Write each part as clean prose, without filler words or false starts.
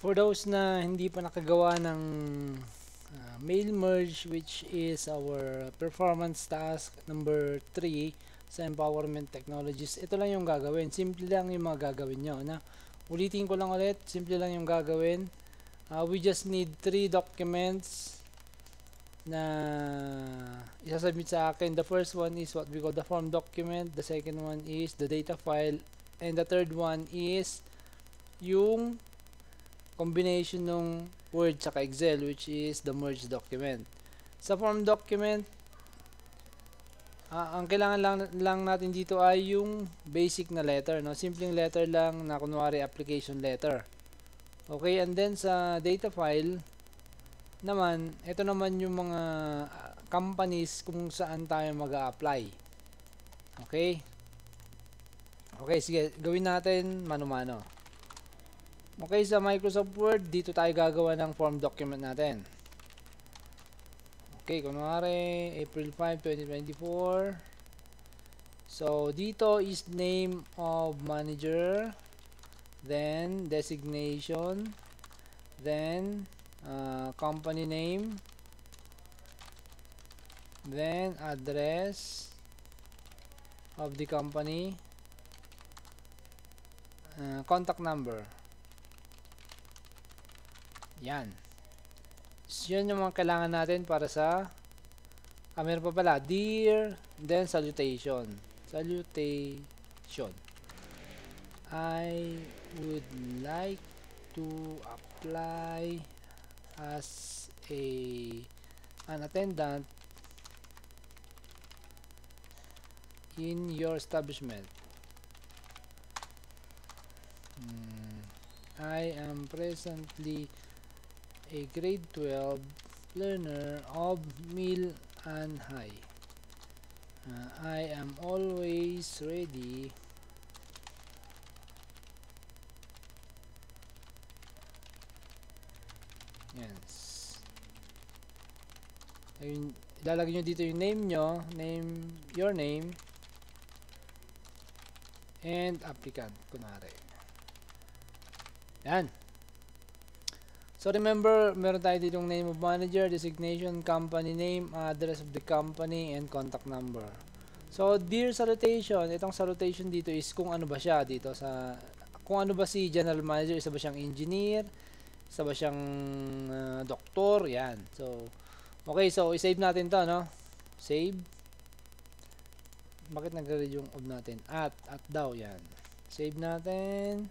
For those na hindi pa nakagawa ng mail merge, which is our performance task number 3 sa empowerment technologies, ito lang yung gagawin. Simple lang yung mga gagawin nyo. Ulitin ko lang ulit, simple lang yung gagawin. We just need 3 documents na isasubmit sa akin. The first one is what we call the form document. The second one is the data file. And the third one is yung combination ng Word saka Excel, which is the merge document. Sa form document, ang kailangan lang natin dito ay yung basic na letter, no? Simpleng letter lang na kunwari application letter. Okay, and then sa data file naman, ito naman yung mga companies kung saan tayo mag-a-apply. Okay? Okay, sige, gawin natin mano-mano. Okay, sa Microsoft Word, dito tayo gagawa ng form document natin. Okay, kunwari, April 5, 2024. So, dito is name of manager, then designation, then company name, then address of the company, contact number. Yan. So, yun yung mga kailangan natin para sa meron pa pala, dear, then salutation. Salutation. I would like to apply as an attendant in your establishment. I am presently a grade 12 learner of middle and high. I am always ready yes. Ayun, ilalagay nyo dito yung name nyo, your name, and applicant, kunwari. Yan. So remember, meron tayo ditong name of manager, designation, company name, address of the company, and contact number. So dear salutation, itong salutation dito is kung ano ba siya dito sa, kung ano ba si general manager, isa ba siyang engineer, isa ba siyang doktor, yan. So okay, so i-save natin to, no? Save. Bakit nag-read yung of natin? At daw, yan. Save natin.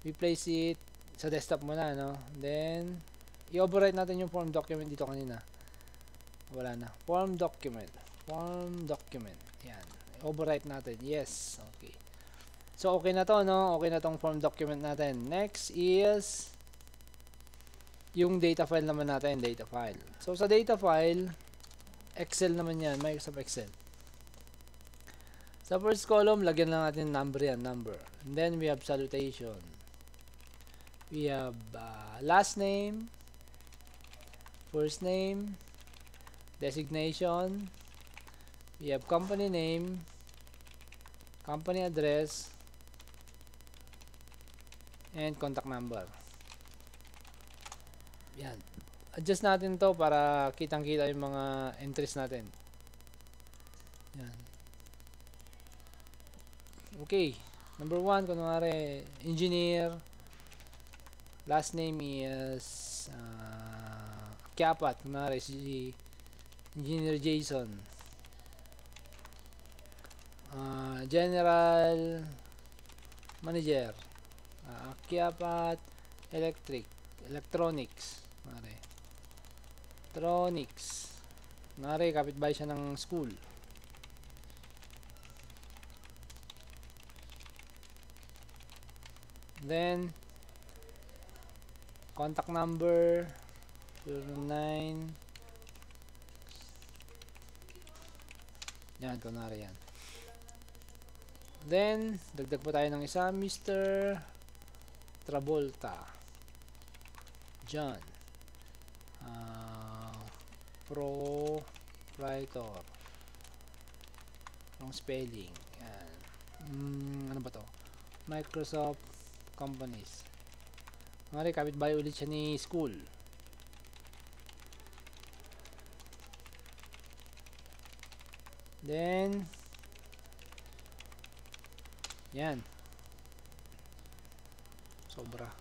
We place it sa desktop muna, no? Then i-overwrite natin yung form document dito kanina. Wala na. Form document. Yan. I-overwrite natin. Yes. Okay. So okay na to, no? Okay na tong form document natin. Next is yung data file naman natin, data file. So sa data file, Excel naman yan, Microsoft Excel. Sa first column, lagyan lang natin number yan, number. And then we have salutation. We have last name, first name, designation, we have company name, company address, and contact number. Yan. Adjust natin to para kitang-kita yung mga entries natin. Yan. Okay. Number 1, kunwari, engineer. Last name is Kiapat. Kunwari, si Engineer Jason. General Manager. Kiapat Electronics. Kunwari. Electronics. Kunwari, kapitbahay siya ng school. Then contact number 09. Yan, kunwari yan. Then dagdag po tayo ng isa, Mr. Travolta John, proprietor, ang spelling yan. Ano ba to? Microsoft companies. Kunwari, kapitbahay ulit siya ni school. Then, yan. Sobra.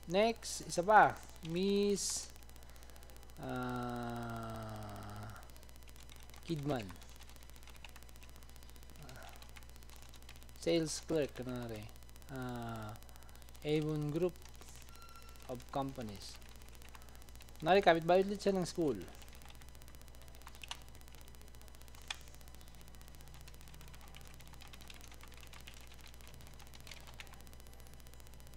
Next, isa pa. Miss Kidman. Sales clerk, kunwari. Avon Group of Companies. Kunwari, kapitbahay ulit siya ng school.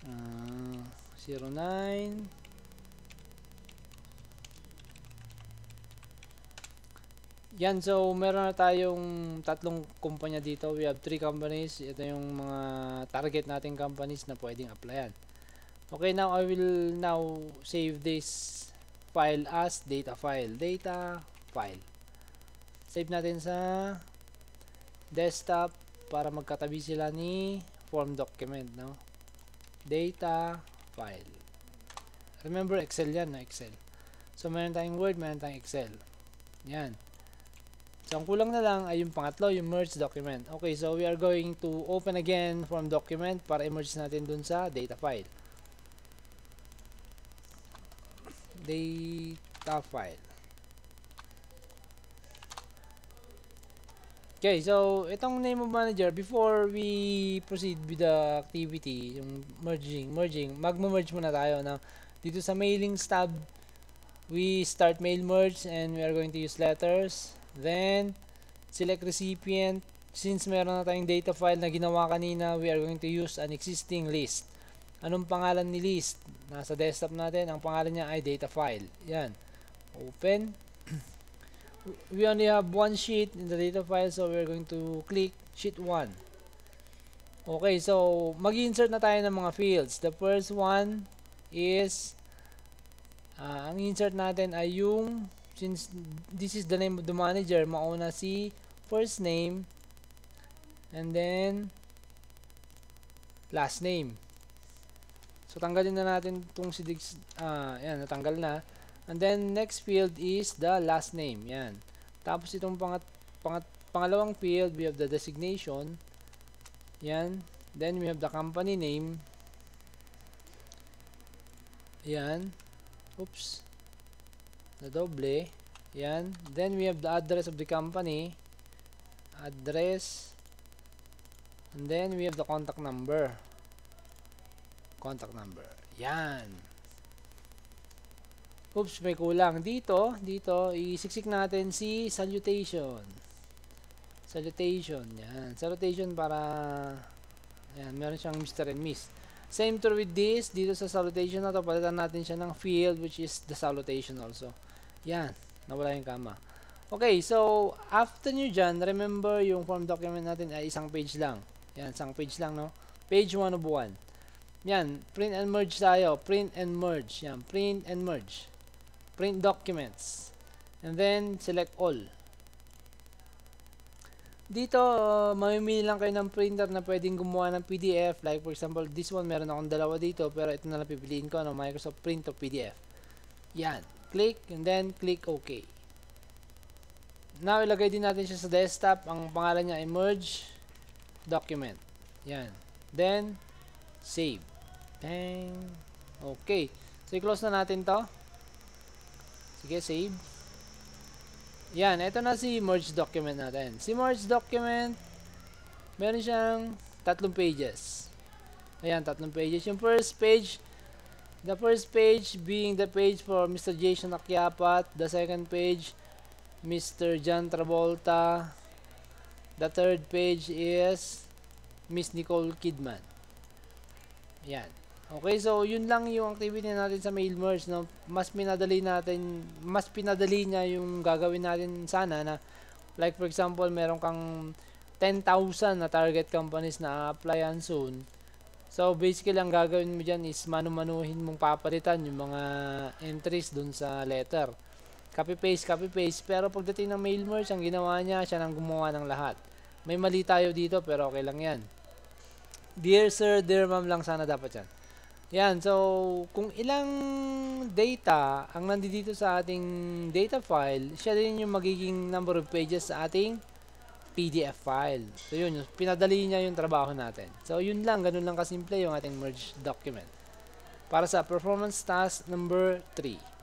Uh, 09. Yan, so meron na tayong tatlong kumpanya dito. We have 3 companies. Ito yung mga target nating companies na pwedeng applyan. Okay, now I will now save this file as data file. Data file. Save natin sa desktop para magkatabi sila ni form document, no? Data file. Remember, Excel yan, no? Excel. So meron tayong Word, meron tayong Excel. Yan. So, ang kulang na lang ay yung pangatlo, yung merge document. Okay, so we are going to open again form document para i-merge natin dun sa data file. Data file. Okay, so itong name of manager, before we proceed with the activity, yung merging, magmo-merge muna tayo. Now, dito sa mailings tab, we start mail merge and we are going to use letters. Then, select recipient. Since meron na tayong data file na ginawa kanina, we are going to use an existing list. Anong pangalan ni list? Nasa desktop natin, ang pangalan niya ay data file. Yan. Open. We only have one sheet in the data file, so we are going to click sheet 1. Okay, so mag-insert na tayo ng mga fields. The first one is, ang insert natin ay yung, since this is the name of the manager, mauna si first name and then last name. So tanggalin na natin itong si yan, natanggal na. And then next field is the last name. Yan. Tapos itong pangalawang field, we have the designation. Yan. Then we have the company name. Yan. Oops. Na doble. Yan. Then we have the address of the company. Address. And then we have the contact number. Contact number. Yan. Oops, may kulang. Dito, isiksik natin si salutation. Salutation. Yan. Salutation para, yan, meron siyang Mr. and Miss. Same true with this. Dito sa salutation na to, palitan natin siya ng field which is the salutation also. Yan. Nawala yung kama. Okay, so after nyo dyan, remember yung form document natin ay isang page lang. Yan, isang page lang, no? Page 1 of 1. Yan, print and merge tayo. Print and merge. Yan, print and merge. Print documents. And then, select all. Dito, mamimili lang kayo ng printer na pwedeng gumawa ng PDF. Like, for example, this one, meron akong dalawa dito. Pero ito na lang pipiliin ko, no? Microsoft Print to PDF. Yan. Click, and then click OK. Now, ilagay din natin siya sa desktop. Ang pangalan niya ay merge document. Yan. Then, save. Bang. Okay. So, i-close na natin to. Sige, save. Yan. Ito na si merge document natin. Si merge document, meron siyang 3 pages. Ayan, 3 pages. Yung first page, the first page being the page for Mr. Jason Aquiapat. The second page, Mr. John Travolta. The third page is Miss Nicole Kidman. Yan. Okay, so yun lang yung activity natin sa mail merge, no? Mas pinadali niya yung gagawin natin sana na, like for example, meron kang 10,000 na target companies na applyan soon. So basically ang gagawin mo dyan is manu-manuhin mong papalitan yung mga entries dun sa letter. Copy paste, pero pagdating ng mail merge, ang ginawa niya, siya nang gumawa ng lahat. May mali tayo dito pero okay lang yan. Dear sir, dear ma'am lang sana dapat yan. Yan, so kung ilang data ang nandito sa ating data file, siya din yung magiging number of pages sa ating PDF file. So yun, pinadali niya yung trabaho natin. So yun lang, ganun lang kasimple yung ating merge document. Para sa performance task number 3.